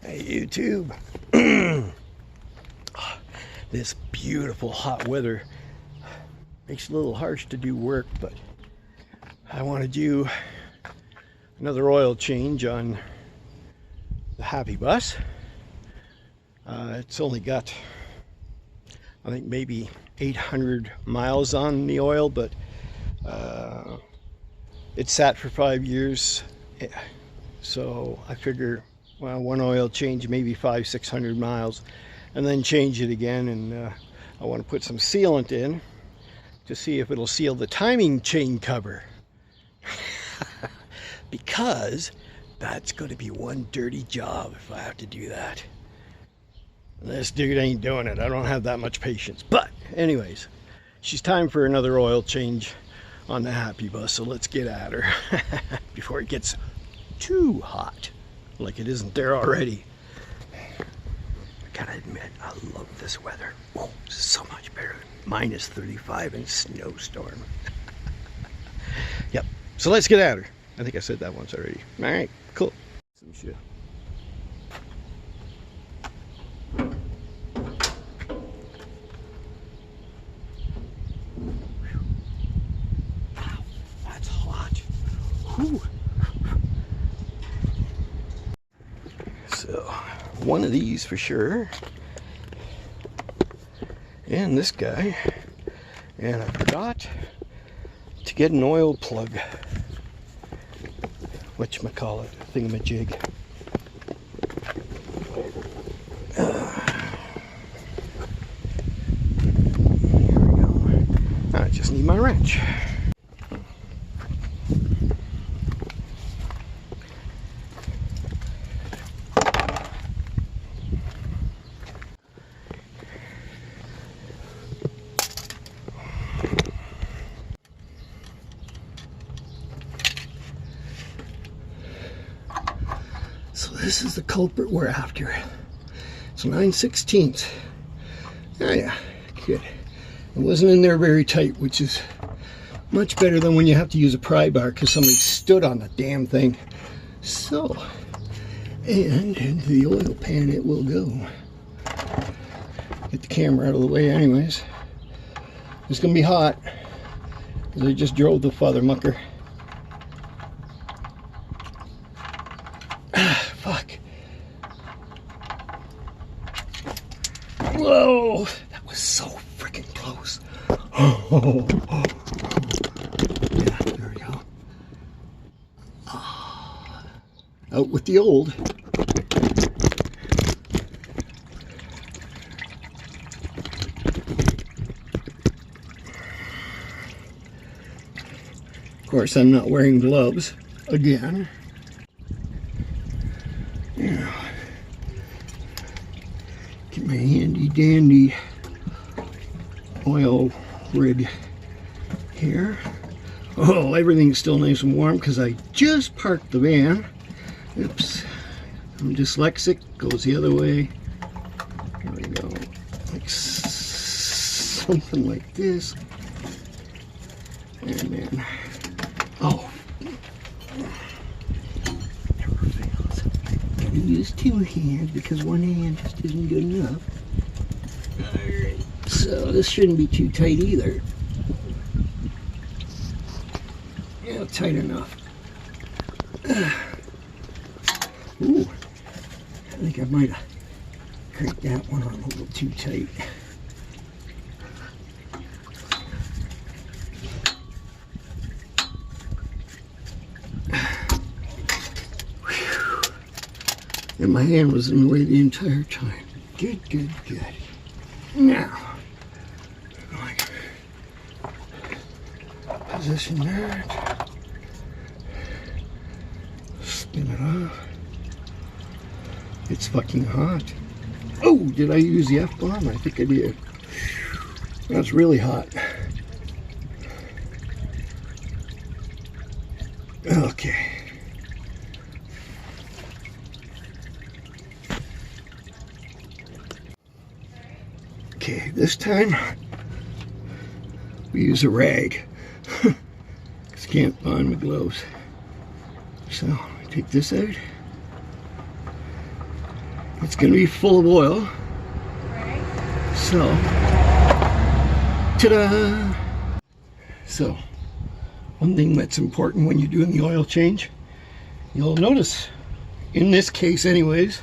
Hey YouTube, this beautiful hot weather makes it a little harsh to do work, but I want to do another oil change on the Happy Bus. It's only got, I think, maybe 800 miles on the oil, but it sat for 5 years, so I figure, well, one oil change, maybe 500-600 miles, and then change it again. And I want to put some sealant in to see if it'll seal the timing chain cover. Because that's going to be one dirty job if I have to do that. This dude ain't doing it. I don't have that much patience. But anyways, she's time for another oil change on the Happy Bus, so let's get at her before it gets too hot, like it isn't there already. I gotta admit, I love this weather. Whoa, this is so much better than -35 and snowstorm. Yep, so let's get at her. I think I said that once already. All right, cool. Some shit. Wow, that's hot. Whew. So, one of these for sure. And this guy. And I forgot to get an oil plug. Whatchamacallit, thingamajig. Here we go. I just need my wrench. So this is the culprit we're after. It's 9/16. Oh yeah, good. It wasn't in there very tight, which is much better than when you have to use a pry bar because somebody stood on the damn thing. So, and into the oil pan it will go. Get the camera out of the way anyways. It's gonna be hot because I just drove the father mucker. Fuck. Whoa, that was so freaking close. Oh. Yeah, there we go. Out with the old. Of course, I'm not wearing gloves again. Yeah. Get my handy dandy oil rig here. Oh, everything's still nice and warm because I just parked the van. Oops, I'm dyslexic, goes the other way. Here we go, like something like this. And then, oh, use two hands because one hand just isn't good enough. Alright, so this shouldn't be too tight either. Yeah, tight enough. Ooh, I think I might have cranked that one on a little too tight. And my hand was in the way the entire time. Good, good, good. Now, position that. Spin it off. It's fucking hot. Oh, did I use the F-bomb? I think I did. That's really hot. Okay. Okay, this time we use a rag. Because I can't find my gloves. So I take this out. it's going to be full of oil. So, ta-da! So, one thing that's important when you're doing the oil change, you'll notice, in this case anyways,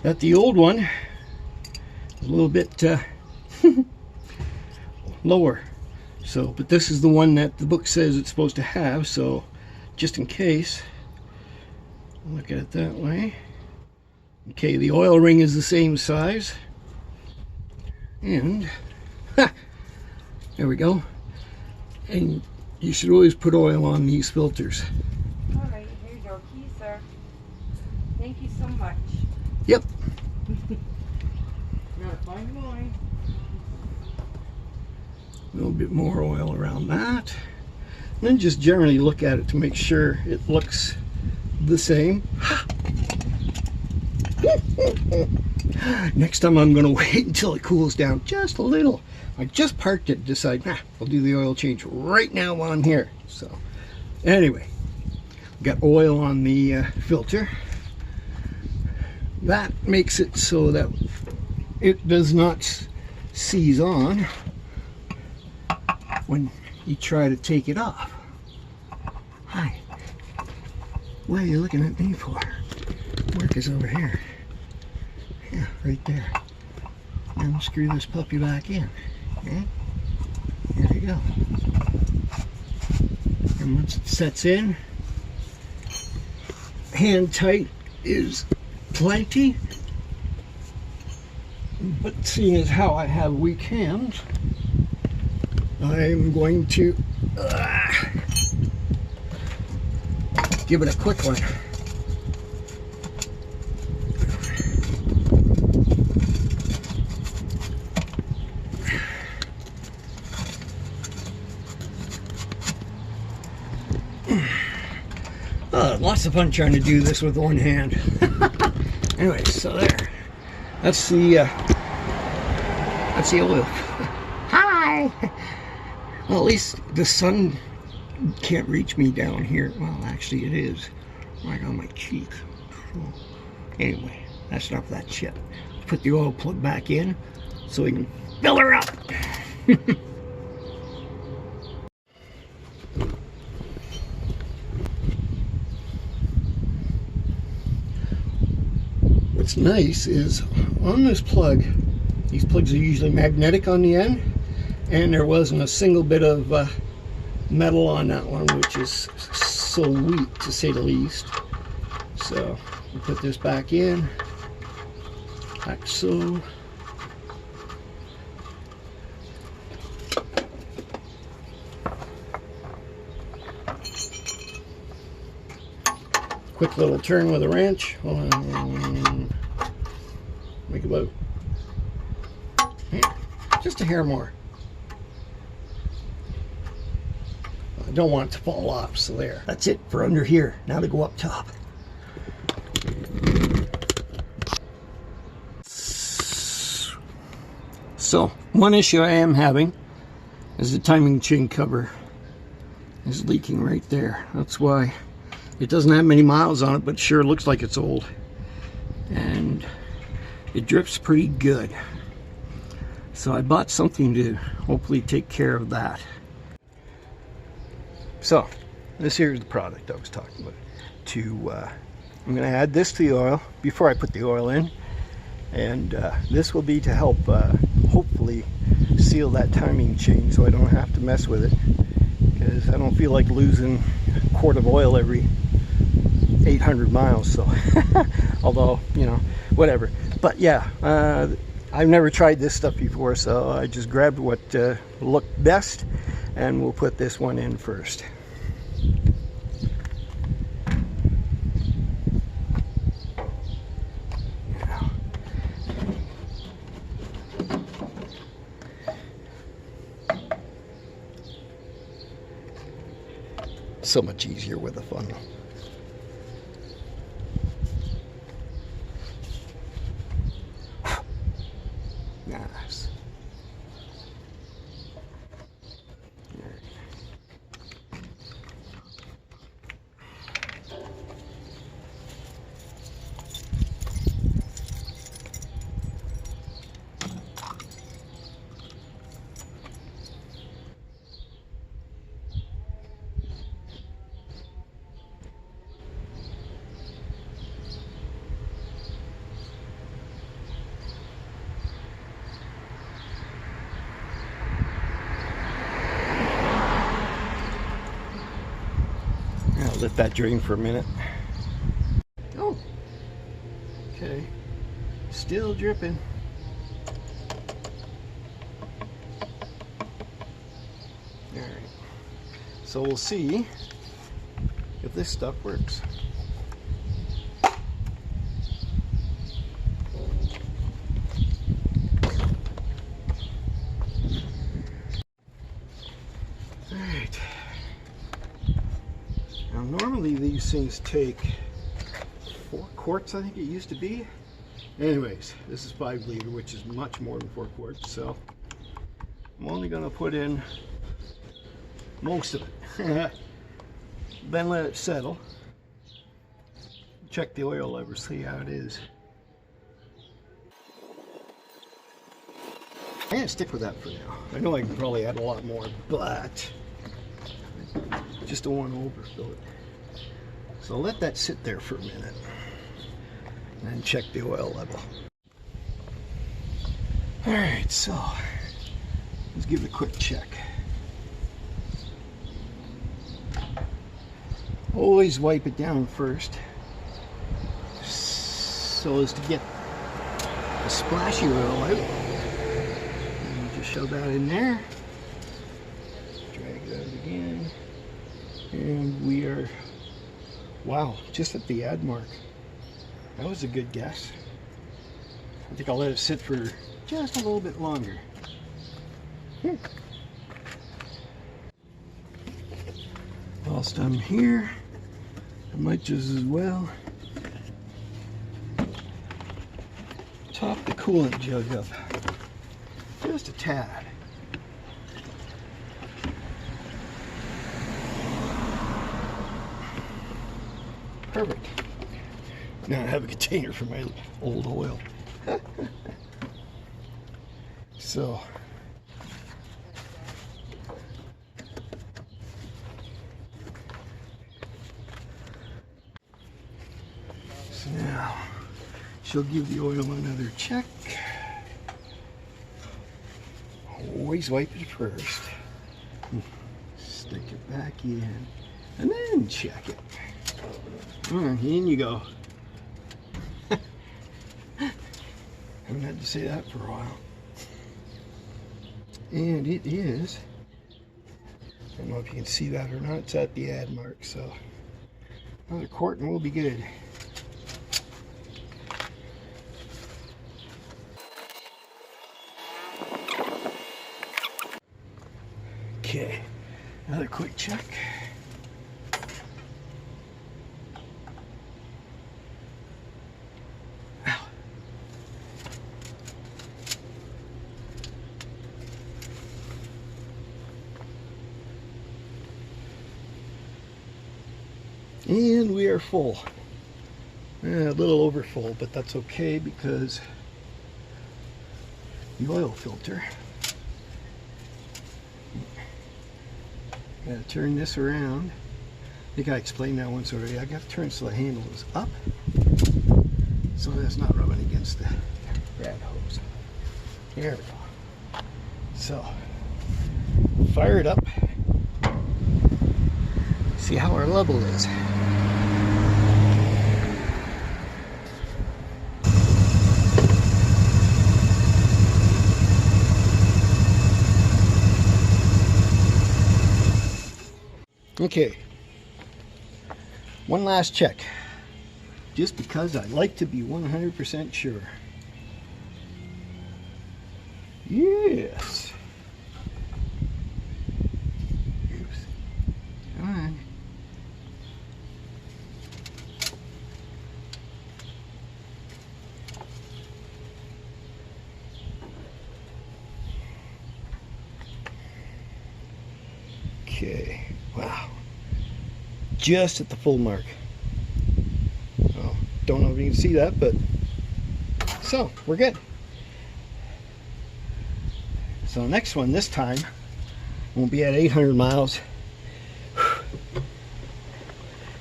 that the old one is a little bit lower. So, but this is the one that the book says it's supposed to have, so just in case, look at it that way. Okay, the oil ring is the same size, and there we go. And you should always put oil on these filters. All right, here you go, key, sir. Thank you so much. Yep. You're a fine boy. A little bit more oil around that. And then just generally look at it to make sure it looks the same. Next time I'm going to wait until it cools down just a little. I just parked it, decide, I'll do the oil change right now while I'm here. So anyway, got oil on the filter. That makes it so that it does not seize on when you try to take it off. Hi. What are you looking at me for? Work is over here. Yeah, right there. Now screw this puppy back in. Okay? There we go. And once it sets in, hand tight is plenty. But seeing as how I have weak hands, I'm going to give it a quick one. Lots of fun trying to do this with one hand. Anyway, so there. That's the oil. Hi. Well, at least the sun can't reach me down here. Well, actually, it is right on my cheek. Anyway, that's enough of that shit. Put the oil plug back in so we can fill her up. What's nice is on this plug, these plugs are usually magnetic on the end, and there wasn't a single bit of metal on that one, which is so weak to say the least. So we'll put this back in, like so. Quick little turn with a wrench. Make about just a hair more. I don't want it to fall off, so there. That's it for under here. Now to go up top. So, one issue I am having is the timing chain cover is leaking right there. That's why it doesn't have many miles on it, but sure looks like it's old. And it drips pretty good. So I bought something to hopefully take care of that. So this here is the product I was talking about. I'm going to add this to the oil before I put the oil in, and this will be to help hopefully seal that timing chain so I don't have to mess with it, because I don't feel like losing a quart of oil every 800 miles. So although, you know, whatever. But yeah, I've never tried this stuff before, so I just grabbed what looked best, and we'll put this one in first. So much easier with a funnel. Nice. Let that drain for a minute. Oh, okay, still dripping. All right, so we'll see if this stuff works. All right, now normally these things take 4 quarts, I think it used to be. Anyways, this is 5 liter, which is much more than 4 quarts, so I'm only going to put in most of it. Then let it settle. Check the oil lever, see how it is. I'm going to stick with that for now. I know I can probably add a lot more, but just don't want to overfill it. So I'll let that sit there for a minute and then check the oil level. Alright, so let's give it a quick check. Always wipe it down first so as to get the splashy oil out. And just shove that in there. Drag it out again. And we are, wow, just at the add mark. That was a good guess. I think I'll let it sit for just a little bit longer. Whilst I'm here, I might just as well top the coolant jug up just a tad. Perfect. Now I have a container for my old oil. So now she'll give the oil another check. Always wipe it first. Stick it back in and then check it. In you go. Haven't had to say that for a while. And it is, I don't know if you can see that or not, it's at the add mark, so another quart and we'll be good. Okay, another quick check. And we are full. A little over full, but that's okay because the oil filter. Gotta turn this around. I think I explained that once already. I gotta turn so the handle is up so that it's not rubbing against the rad hose. There we go. So, fire it up. See how our level is. Okay, one last check, just because I like to be 100% sure. Yes. Oops. Come on. Okay, wow, just at the full mark. Oh, don't know if you can see that, but so we're good. So next one this time won't be at 800 miles.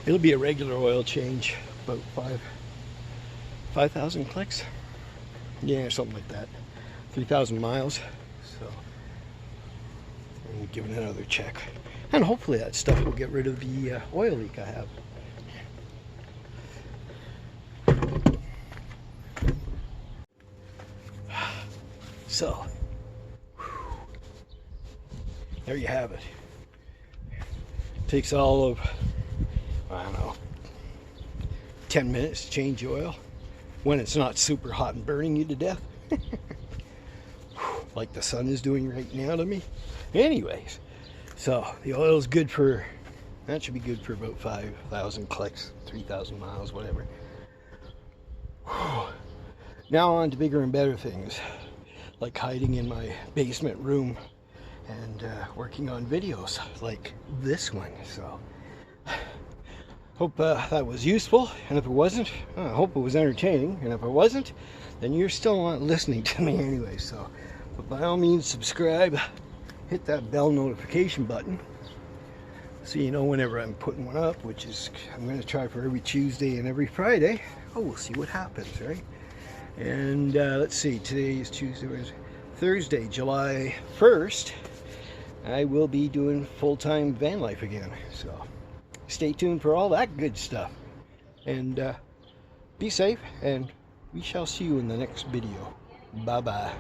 It'll be a regular oil change, about 5,000 clicks. Yeah, something like that. 3,000 miles. So I'm giving it another check. And hopefully that stuff will get rid of the oil leak I have. So, there you have it. Takes all of, I don't know, 10 minutes to change the oil when it's not super hot and burning you to death. Like the sun is doing right now to me. Anyways, so the oil is good for, that should be good for about 5,000 clicks, 3,000 miles, whatever. Now on to bigger and better things, like hiding in my basement room and working on videos like this one. So hope that was useful, and if it wasn't, I hope it was entertaining, and if it wasn't, then you're still not listening to me anyway. So but by all means, subscribe, hit that bell notification button so you know whenever I'm putting one up, which is I'm going to try for every Tuesday and every Friday. Oh, we'll see what happens, right? And let's see, today is Tuesday, Thursday, July 1st. I will be doing full-time van life again, so stay tuned for all that good stuff. And be safe, and we shall see you in the next video. Bye-bye.